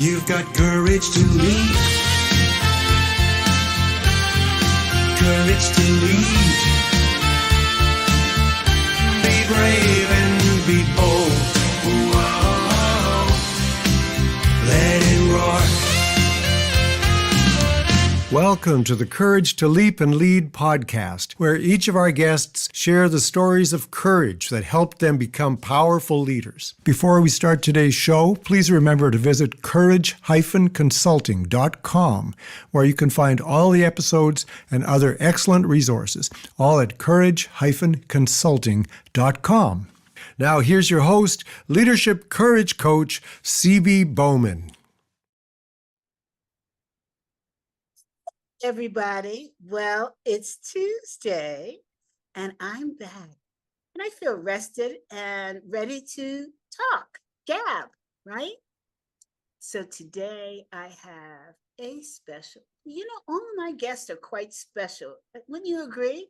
You've got courage to lead. Courage to lead. Be brave and be bold. Whoa. Let it roar. Welcome to the Courage to Leap and Lead podcast, where each of our guests share the stories of courage that helped them become powerful leaders. Before we start today's show, please remember to visit 𝗀𝗃-consulting.com, where you can find all the episodes and other excellent resources, all at 𝗀𝗃-consulting.com. Now here's your host, leadership courage coach, C.B. Bowman. Everybody, well, it's Tuesday and I'm back and I feel rested and ready to talk, gab, right? So today I have a special, all of my guests are quite special. Wouldn't you agree?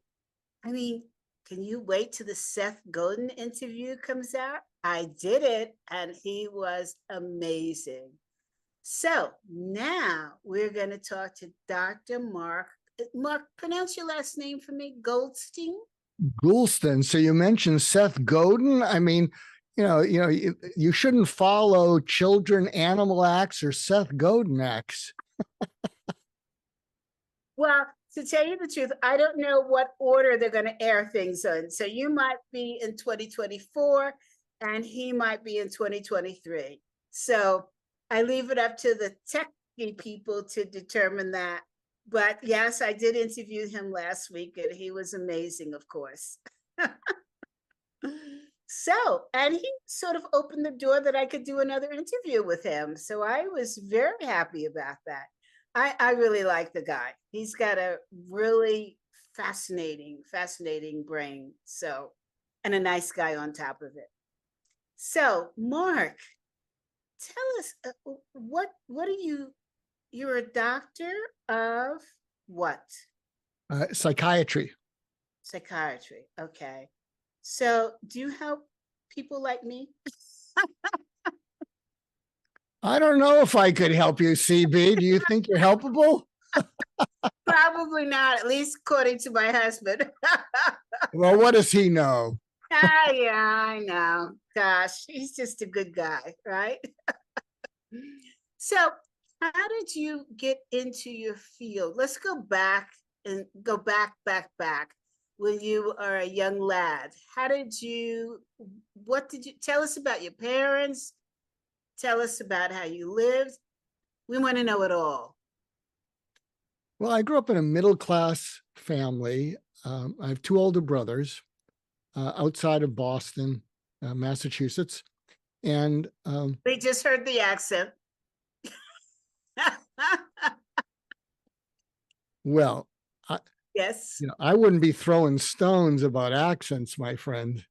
I mean, can you wait till the Seth Godin interview comes out? I did it and he was amazing. So now we're going to talk to Dr. Mark. Mark, pronounce your last name for me. Goulston. Goulston. So you mentioned Seth Godin. I mean, you shouldn't follow Children Animal Acts or Seth Godin Acts. Well, to tell you the truth, I don't know what order they're going to air things in. So you might be in 2024 and he might be in 2023. So I leave it up to the techie people to determine that. But yes, I did interview him last week and he was amazing, of course. And he sort of opened the door that I could do another interview with him. So I was very happy about that. I really like the guy. He's got a really fascinating brain. So, and a nice guy on top of it. So, Mark, tell us, what are you're a doctor of what? Psychiatry. Psychiatry, okay. So do you help people like me? I don't know if I could help you, CB. Do you think you're helpable? Probably not, at least according to my husband. Well, what does he know? Yeah, I know. Gosh, he's just a good guy, right? So how did you get into your field? Let's go back when you are a young lad. What did you tell us about your parents? Tell us about how you lived. We want to know it all. Well, I grew up in a middle-class family. I have two older brothers outside of Boston, Massachusetts. And we just heard the accent. Well, yes, I wouldn't be throwing stones about accents, my friend.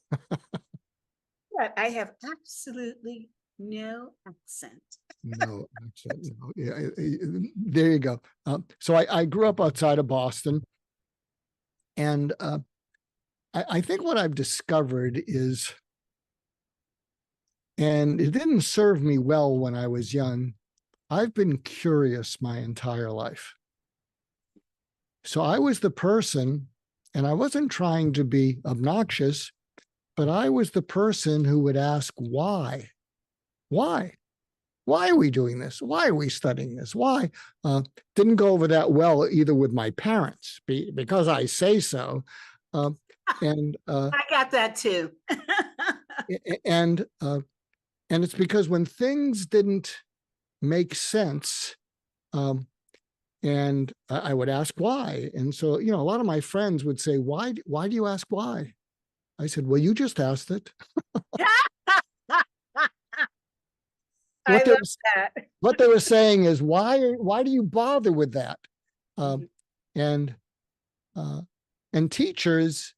But I have absolutely no accent. No accent. No. Yeah, there you go. So I grew up outside of Boston, and I think what I've discovered is, and it didn't serve me well when I was young, I've been curious my entire life. So I was the person, and I wasn't trying to be obnoxious, but I was the person who would ask, why? Why? Why are we doing this? Why are we studying this? Why? Didn't go over that well either with my parents, because I say so. I got that too. And it's because when things didn't make sense, and I would ask why. And so, a lot of my friends would say, why do you ask why? I said, well, you just asked it. What they were saying is, why do you bother with that? And teachers,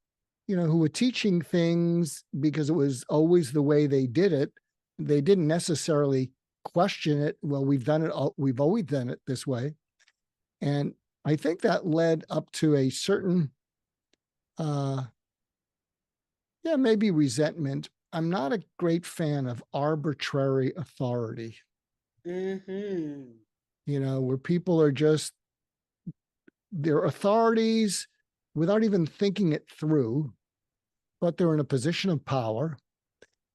who were teaching things because it was always the way they did it, they didn't necessarily question it. Well, we've always done it this way. And I think that led up to a certain, maybe resentment. I'm not a great fan of arbitrary authority. Mm-hmm. Where people are just, they're authorities without even thinking it through, but they're in a position of power.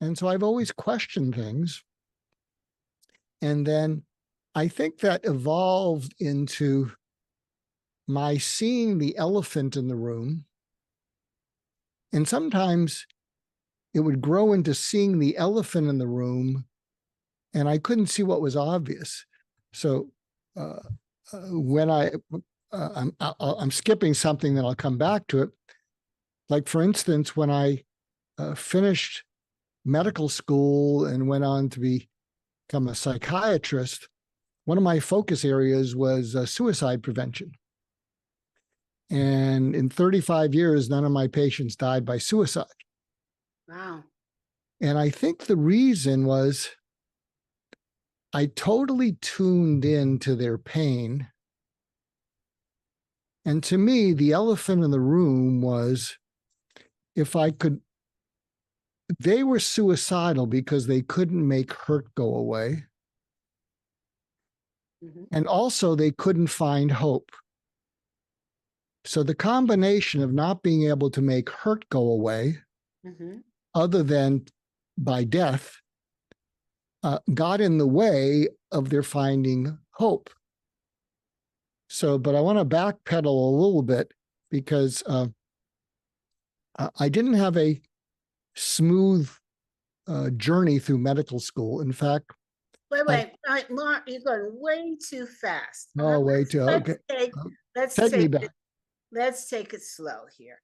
And so I've always questioned things. And then I think that evolved into my seeing the elephant in the room. And sometimes it would grow into seeing the elephant in the room, and I couldn't see what was obvious. So when I'm skipping something, then I'll come back to it. Like, for instance, when I finished medical school and went on to become a psychiatrist, one of my focus areas was suicide prevention. And in 35 years, none of my patients died by suicide. Wow. And I think the reason was I totally tuned into their pain. And to me, the elephant in the room was, they were suicidal because they couldn't make hurt go away. Mm-hmm. And also they couldn't find hope. So the combination of not being able to make hurt go away, Mm-hmm. other than by death, got in the way of their finding hope. So, but I want to backpedal a little bit, because I didn't have a smooth journey through medical school. In fact, Wait. All right, Mark, you're going way too fast. Oh, way too. Okay. Let's take it slow here.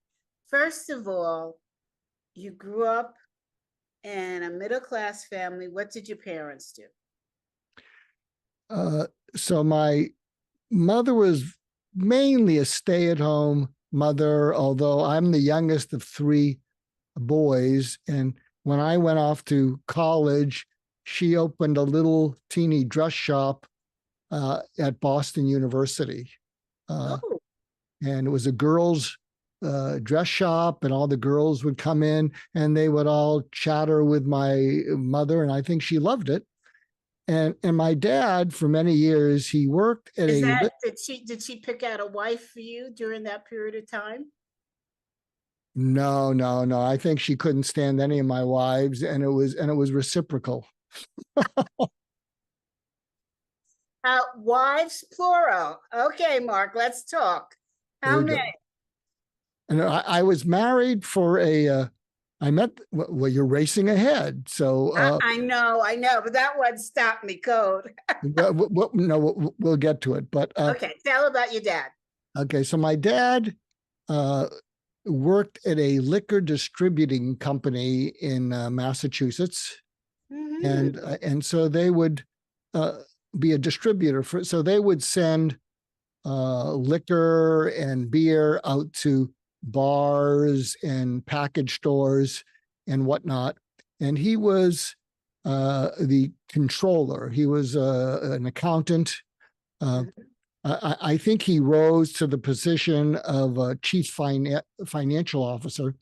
First of all, you grew up in a middle-class family. What did your parents do? So my mother was mainly a stay-at-home mother, although I'm the youngest of three boys. And when I went off to college, she opened a little teeny dress shop at Boston University. And it was a girls' dress shop, and all the girls would come in and they would all chatter with my mother, and I think she loved it. And my dad, for many years, he worked at did she pick out a wife for you during that period of time? No. I think she couldn't stand any of my wives, and it was reciprocal. Wives, plural. Okay, Mark, let's talk. How many? And I was married for well, you're racing ahead. So I know, but that one stopped me code. No, we'll get to it. But okay, tell about your dad. Okay, so my dad worked at a liquor distributing company in Massachusetts, Mm-hmm. and so they would be a distributor so they would send liquor and beer out to bars and package stores and whatnot. And he was the controller. He was an accountant. I think he rose to the position of chief financial officer,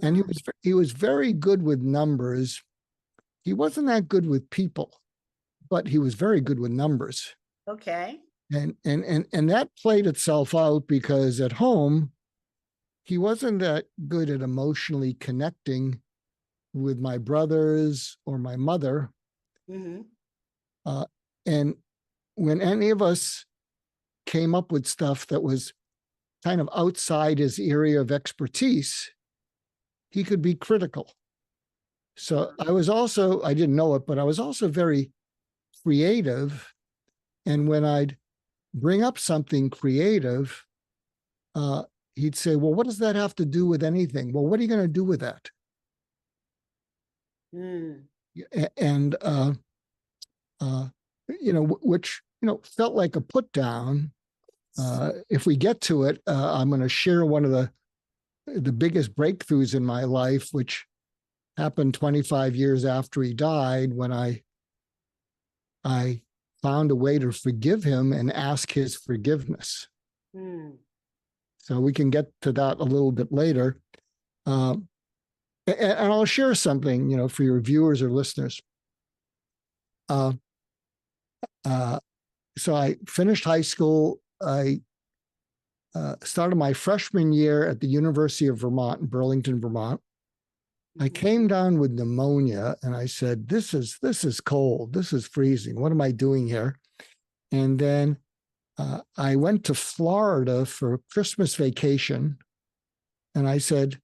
and he was very good with numbers. He wasn't that good with people, but he was very good with numbers. Okay. And that played itself out because at home, he wasn't that good at emotionally connecting with my brothers or my mother. Mm-hmm. And when any of us came up with stuff that was kind of outside his area of expertise, he could be critical. So I didn't know it, but I was also very creative. And when I'd bring up something creative, he'd say, well, what does that have to do with anything? Well, what are you going to do with that? And, which, felt like a put down. If we get to it, I'm going to share one of the biggest breakthroughs in my life, which happened 25 years after he died, when I found a way to forgive him and ask his forgiveness. So we can get to that a little bit later. And I'll share something, for your viewers or listeners. so I finished high school. I started my freshman year at the University of Vermont in Burlington, Vermont. I came down with pneumonia and I said, this is cold. This is freezing. What am I doing here? And then I went to Florida for Christmas vacation. And I said,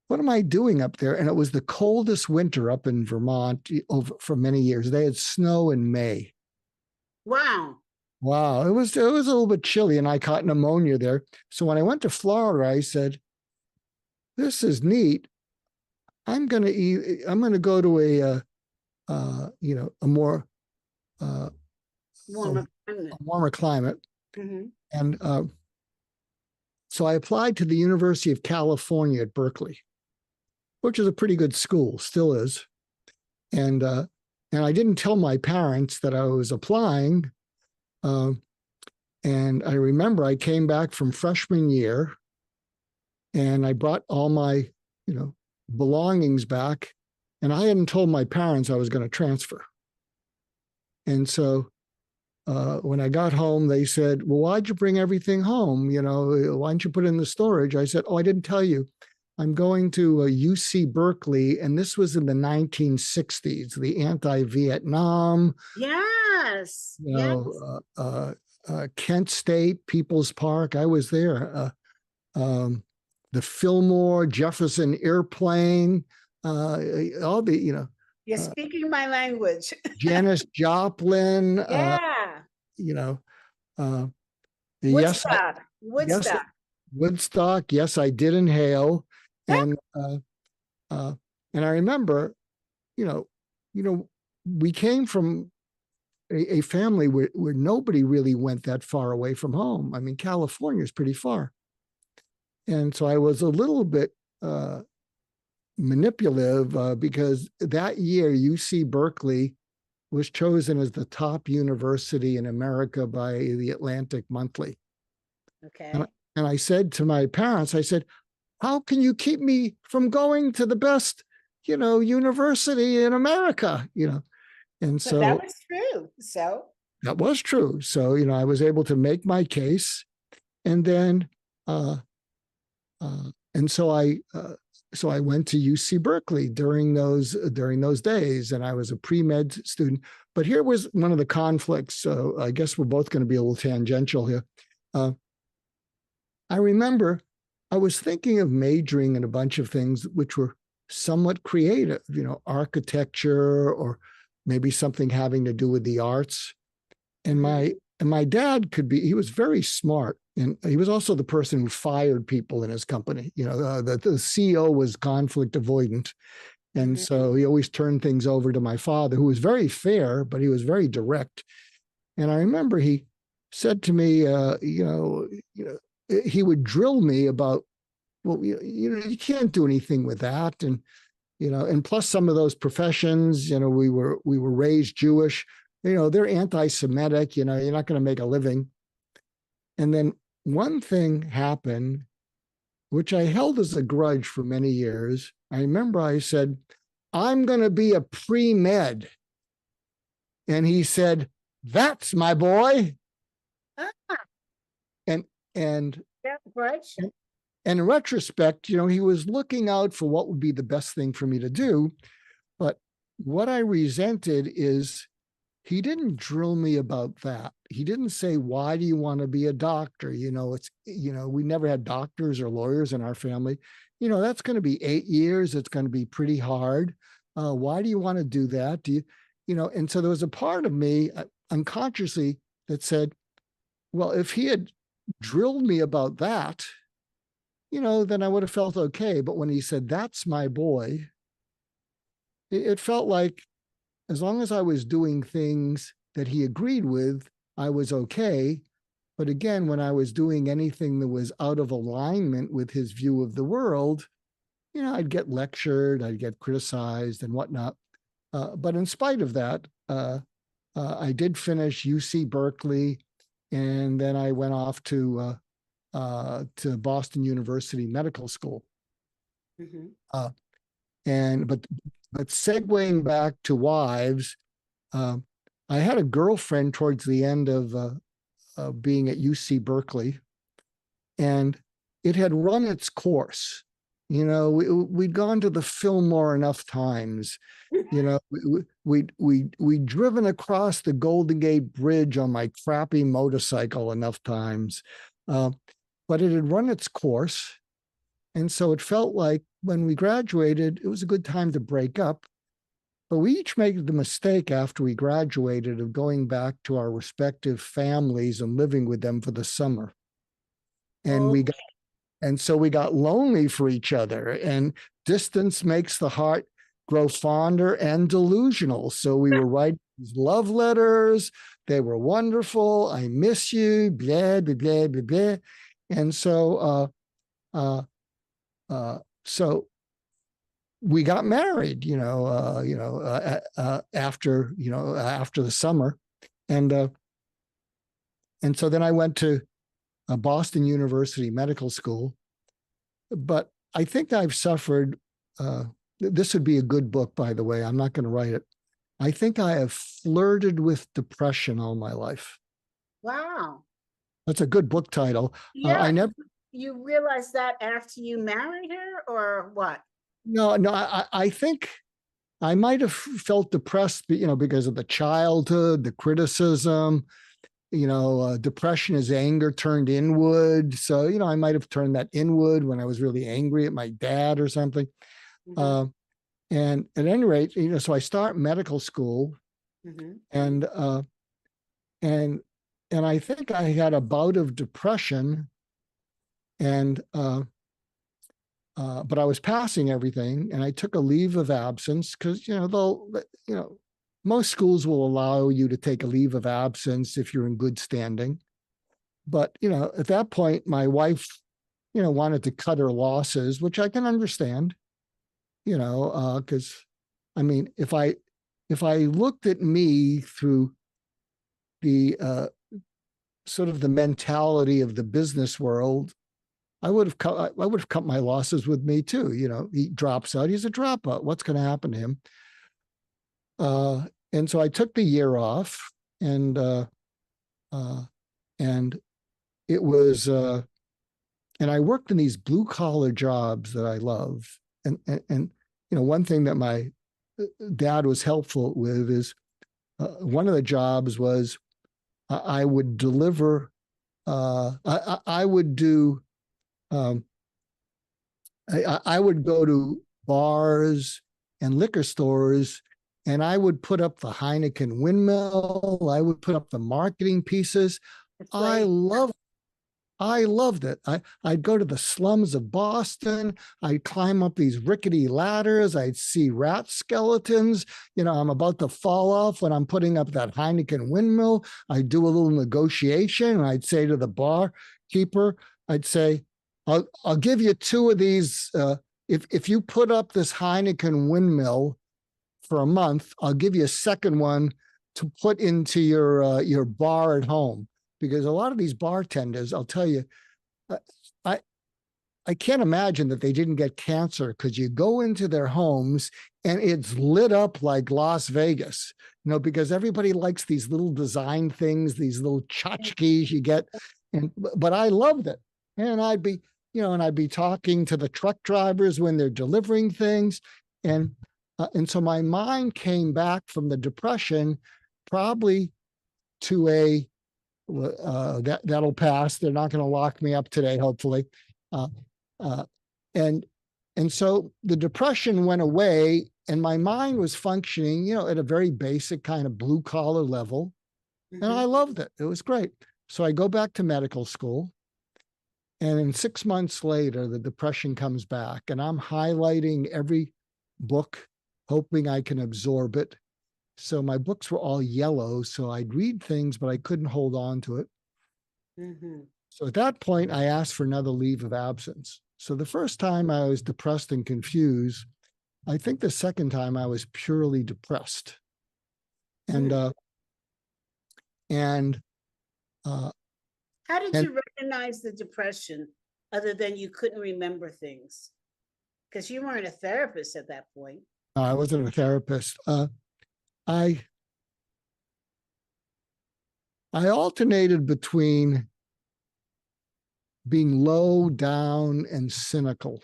what am I doing up there? And it was the coldest winter up in Vermont for many years. They had snow in May. Wow. Wow. It was a little bit chilly and I caught pneumonia there. So when I went to Florida, I said, this is neat. I'm going to go to a more warmer climate. Mm-hmm. And so I applied to the University of California at Berkeley, which is a pretty good school, still is. And I didn't tell my parents that I was applying. And I remember I came back from freshman year and I brought all my, belongings back, and I hadn't told my parents I was going to transfer. And so when I got home, they said, well, why'd you bring everything home? Why didn't you put it in the storage? I said, oh, I didn't tell you. I'm going to UC Berkeley, and this was in the 1960s, the anti-Vietnam. Yes. Kent State, People's Park. I was there. The Fillmore, Jefferson Airplane, all the, You're speaking my language. Janis Joplin. Yeah. Woodstock. Woodstock. Yes, I did inhale. And I remember, we came from a family where nobody really went that far away from home. I mean, California is pretty far. And so I was a little bit manipulative because that year UC Berkeley was chosen as the top university in America by the Atlantic Monthly. Okay. And I said to my parents, I said, how can you keep me from going to the best, university in America, And so that was true. So that was true. So, I was able to make my case. And then so I went to UC Berkeley during those days, and I was a pre-med student. But here was one of the conflicts. So I guess we're both going to be a little tangential here. I remember I was thinking of majoring in a bunch of things which were somewhat creative, architecture or maybe something having to do with the arts. And my dad he was very smart. And he was also the person who fired people in his company. The CEO was conflict avoidant. And so he always turned things over to my father, who was very fair, but he was very direct. And I remember he said to me, he would drill me about, well, you can't do anything with that. And, and plus some of those professions, we were raised Jewish, they're anti-Semitic, you're not going to make a living. And then one thing happened, which I held as a grudge for many years. I remember I said, I'm going to be a pre-med. And he said, that's my boy. And in retrospect, he was looking out for what would be the best thing for me to do. But what I resented is he didn't drill me about that. He didn't say, why do you want to be a doctor? We never had doctors or lawyers in our family. That's going to be 8 years. It's going to be pretty hard. Why do you want to do that? And so there was a part of me unconsciously that said, well, if he had drilled me about that, then I would have felt okay. But when he said, that's my boy, it felt like as long as I was doing things that he agreed with, I was okay. But again, when I was doing anything that was out of alignment with his view of the world, I'd get lectured, I'd get criticized and whatnot. But in spite of that, I did finish UC Berkeley, and then I went off to Boston University Medical School. But segueing back to wives, I had a girlfriend towards the end of being at UC Berkeley, and it had run its course. You know, we'd gone to the Fillmore enough times. You know, we'd driven across the Golden Gate Bridge on my crappy motorcycle enough times, but it had run its course. And so it felt like when we graduated, it was a good time to break up. But we each made the mistake after we graduated of going back to our respective families and living with them for the summer. And so we got lonely for each other, and distance makes the heart grow fonder and delusional. So we were writing these love letters. They were wonderful. I miss you, blah, blah, blah, blah, blah. And so, so we got married, after the summer. And so then I went to Boston University Medical School. But I think I've suffered, this would be a good book, by the way. I'm not going to write it. I think I have flirted with depression all my life. Wow. That's a good book title. Yeah. You realized that after you married her, or what? No, I think I might have felt depressed, because of the childhood, the criticism. Depression is anger turned inward. So, I might have turned that inward when I was really angry at my dad or something. Mm-hmm. And at any rate, so I start medical school, mm-hmm. and I think I had a bout of depression, and but I was passing everything, and I took a leave of absence because, most schools will allow you to take a leave of absence if you're in good standing. But, at that point, my wife, wanted to cut her losses, which I can understand, because, I mean, if I looked at me through the sort of the mentality of the business world, I would have cut my losses with me too. He drops out, he's a dropout. What's going to happen to him? And so I took the year off, and it was, and I worked in these blue collar jobs that I love. And one thing that my dad was helpful with is one of the jobs was I would deliver, I would do, I would go to bars and liquor stores, and I would put up the Heineken windmill. I would put up the marketing pieces. I loved it. I'd go to the slums of Boston. I'd climb up these rickety ladders. I'd see rat skeletons. I'm about to fall off when I'm putting up that Heineken windmill. I'd do a little negotiation, and I'd say to the barkeeper, I'd say, I'll give you two of these. If you put up this Heineken windmill for a month, I'll give you a second one to put into your bar at home. Because a lot of these bartenders, I'll tell you, I can't imagine that they didn't get cancer, because you go into their homes and it's lit up like Las Vegas, because everybody likes these little design things, these little tchotchkes you get. But I loved it. And I'd be talking to the truck drivers when they're delivering things. And so my mind came back from the depression probably to a, that'll pass. They're not going to lock me up today, hopefully. And so the depression went away, and my mind was functioning, at a very basic kind of blue collar level. Mm-hmm. And I loved it. It was great. So I go back to medical school, and then 6 months later, the depression comes back, and I'm highlighting every book, hoping I can absorb it. So my books were all yellow, so I'd read things, but I couldn't hold on to it. Mm-hmm. So at that point, I asked for another leave of absence. So the first time I was depressed and confused. I think the second time I was purely depressed. And how did you recognize the depression other than you couldn't remember things? Because you weren't a therapist at that point. I wasn't a therapist. I alternated between being low down and cynical.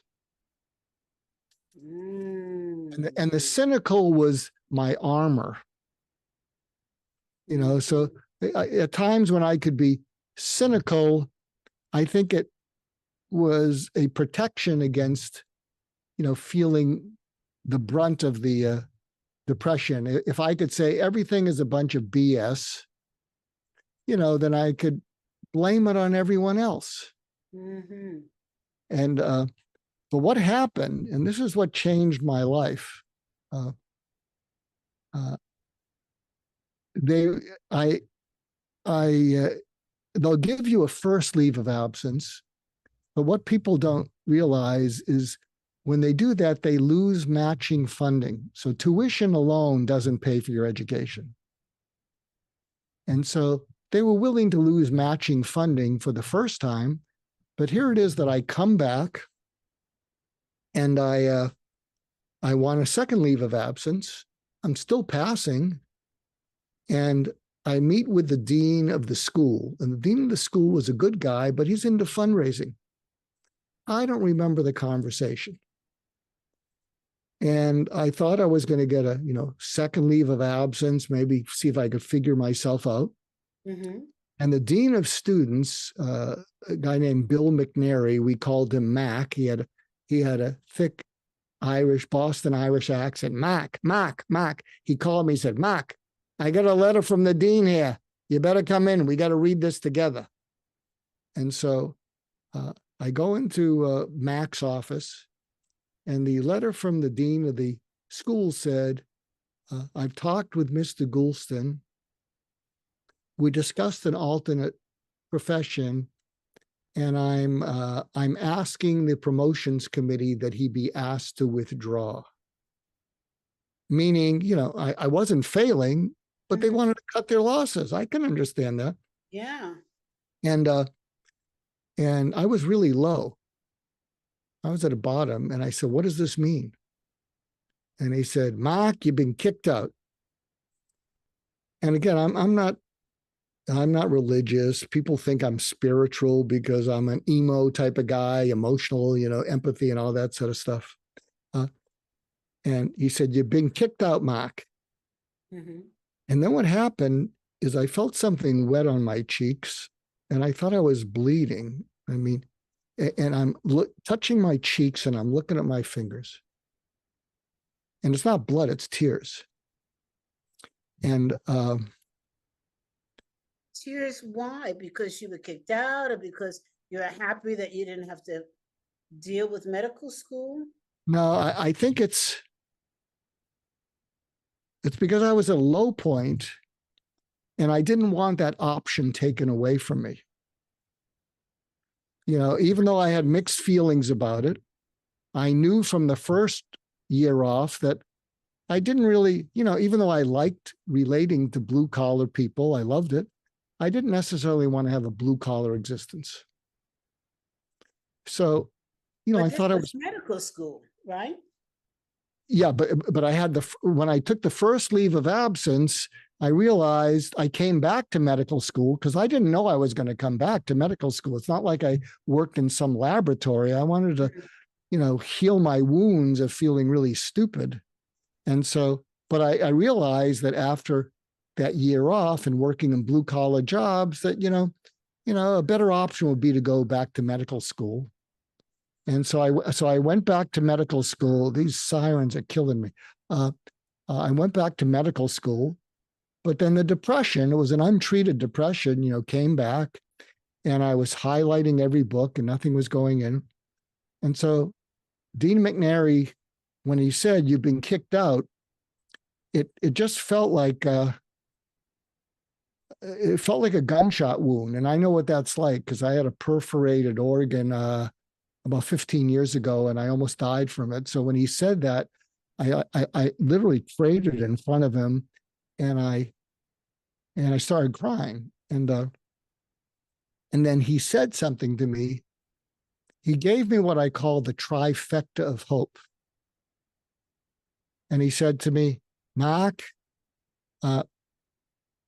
And the cynical was my armor. You know, so at times when I could be cynical, I think it was a protection against, you know, feeling the brunt of the depression. If I could say everything is a bunch of BS, you know, then I could blame it on everyone else. And but what happened, and this is what changed my life. They'll give you a first leave of absence, but what people don't realize is when they do that, they lose matching funding. So tuition alone doesn't pay for your education. And so they were willing to lose matching funding for the first time, but here it is that I come back and I want a second leave of absence. I'm still passing, and I meet with the dean of the school, and the dean of the school was a good guy, but he's into fundraising. I don't remember the conversation. And I thought I was going to get a, you know, second leave of absence, maybe see if I could figure myself out. And the dean of students, a guy named Bill McNary, we called him Mac. He had a thick Irish, Boston Irish accent. Mac. He called me, he said, Mac, I got a letter from the dean here. You better come in. We got to read this together. And so I go into Mac's office, and the letter from the dean of the school said, I've talked with Mr. Goulston. We discussed an alternate profession, and I'm asking the promotions committee that he be asked to withdraw. Meaning, you know, I wasn't failing, but they wanted to cut their losses. I can understand that. Yeah. And I was really low. I was at the bottom, and I said, what does this mean? And he said, Mark, you've been kicked out. And again, I'm not religious. People think I'm spiritual because I'm an emo type of guy, emotional, you know, empathy and all that sort of stuff. And he said, you've been kicked out, Mark. And then what happened is I felt something wet on my cheeks, and I thought I was bleeding. I mean, and I'm touching my cheeks, and I'm looking at my fingers. And it's not blood, it's tears. And tears, why? Because you were kicked out, or because you're happy that you didn't have to deal with medical school? No, I think it's because I was at a low point, and I didn't want that option taken away from me. You know, even though I had mixed feelings about it, I knew from the first year off that I didn't really, you know, even though I liked relating to blue collar people, I loved it, I didn't necessarily want to have a blue collar existence. So, you know, I thought it was medical school, right? Yeah, but I had when I took the first leave of absence, I realized I came back to medical school because I didn't know I was going to come back to medical school. It's not like I worked in some laboratory. I wanted to, you know, heal my wounds of feeling really stupid. And so, but I realized that after that year off and working in blue collar jobs, that, you know, a better option would be to go back to medical school. And so I went back to medical school. These sirens are killing me. I went back to medical school, but then the depression, it was an untreated depression, you know, came back, and I was highlighting every book and nothing was going in. And so Dean McNary, when he said, you've been kicked out, it just felt like, it felt like a gunshot wound. And I know what that's like because I had a perforated organ about 15 years ago, and I almost died from it. So when he said that, I literally traded in front of him, and I started crying. And then he said something to me. He gave me what I call the trifecta of hope. And he said to me, Mark,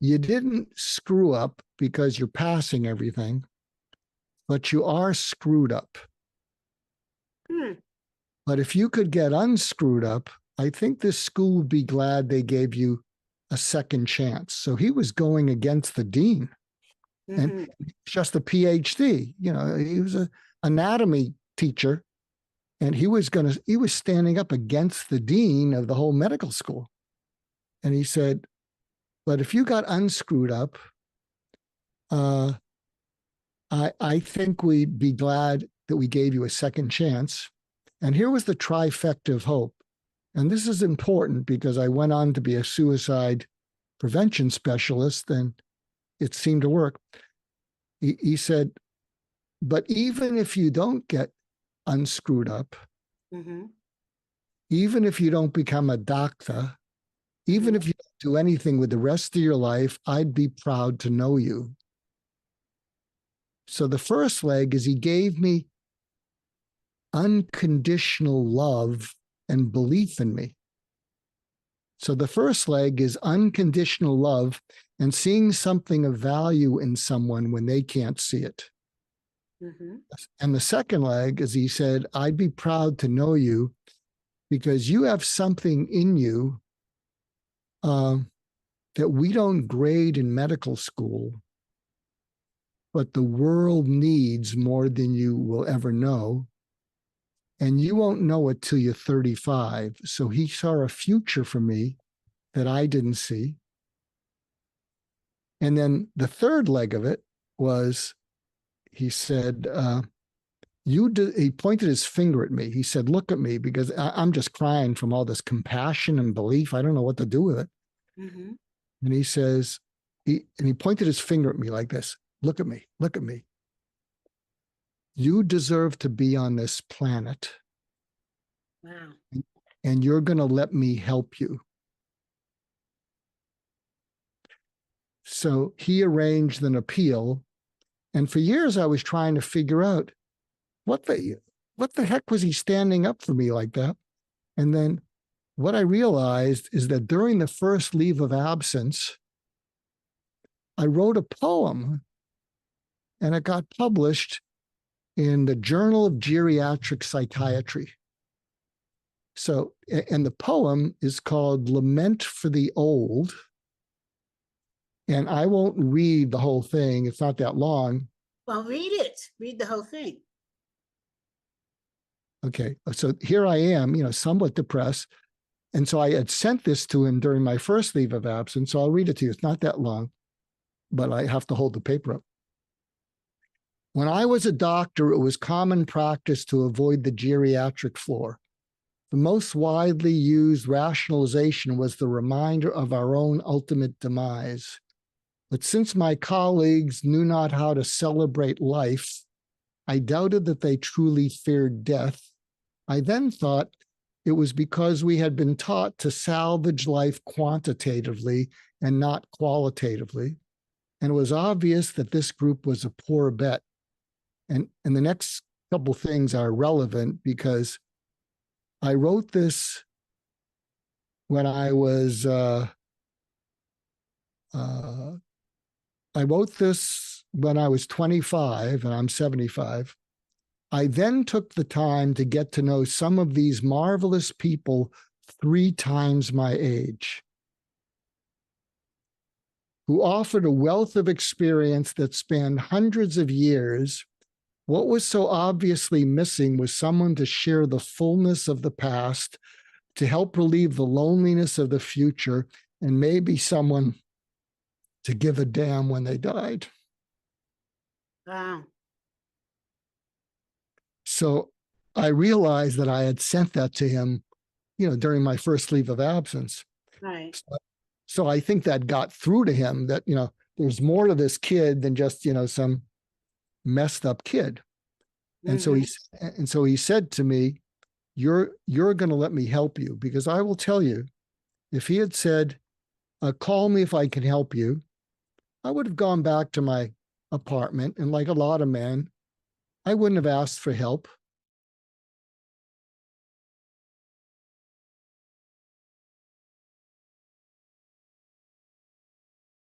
you didn't screw up because you're passing everything, but you are screwed up. Hmm. But if you could get unscrewed up, I think this school would be glad they gave you a second chance. So he was going against the dean, and just a PhD. You know, he was an anatomy teacher, and he was standing up against the dean of the whole medical school. And he said, but if you got unscrewed up, I think we'd be glad that we gave you a second chance. And here was the trifecta of hope. And this is important because I went on to be a suicide prevention specialist, and it seemed to work. He said, but even if you don't get unscrewed up, even if you don't become a doctor, even if you don't do anything with the rest of your life, I'd be proud to know you. So the first leg is he gave me unconditional love and belief in me. So the first leg is unconditional love and seeing something of value in someone when they can't see it. And the second leg is he said, I'd be proud to know you because you have something in you that we don't grade in medical school, but the world needs more than you will ever know. And you won't know it till you're 35. So he saw a future for me that I didn't see. And then the third leg of it was, he said, he pointed his finger at me. He said, look at me, because I'm just crying from all this compassion and belief. I don't know what to do with it. And he says, he pointed his finger at me like this. Look at me, look at me. You deserve to be on this planet. Wow. And you're going to let me help you. So he arranged an appeal. And for years, I was trying to figure out what the heck was he standing up for me like that? And then what I realized is that during the first leave of absence, I wrote a poem, and it got published in the Journal of Geriatric Psychiatry. So, and the poem is called Lament for the Old. And I won't read the whole thing. It's not that long. Well, read it. Read the whole thing. Okay. So here I am, somewhat depressed. And so I had sent this to him during my first leave of absence. So I'll read it to you. It's not that long, but I have to hold the paper up. When I was a doctor, it was common practice to avoid the geriatric floor. The most widely used rationalization was the reminder of our own ultimate demise. But since my colleagues knew not how to celebrate life, I doubted that they truly feared death. I then thought it was because we had been taught to salvage life quantitatively and not qualitatively. And it was obvious that this group was a poor bet. And the next couple things are relevant because I wrote this when I was, I wrote this when I was 25 and I'm 75. I then took the time to get to know some of these marvelous people 3 times my age, who offered a wealth of experience that spanned hundreds of years. What was so obviously missing was someone to share the fullness of the past, to help relieve the loneliness of the future, and maybe someone to give a damn when they died. Wow. So I realized that I had sent that to him, during my first leave of absence. Right. So I think that got through to him that, there's more to this kid than just, some messed up kid. And so he said to me, you're going to let me help you, because I will tell you, if he had said, call me if I can help you, I would have gone back to my apartment. And like a lot of men, I wouldn't have asked for help.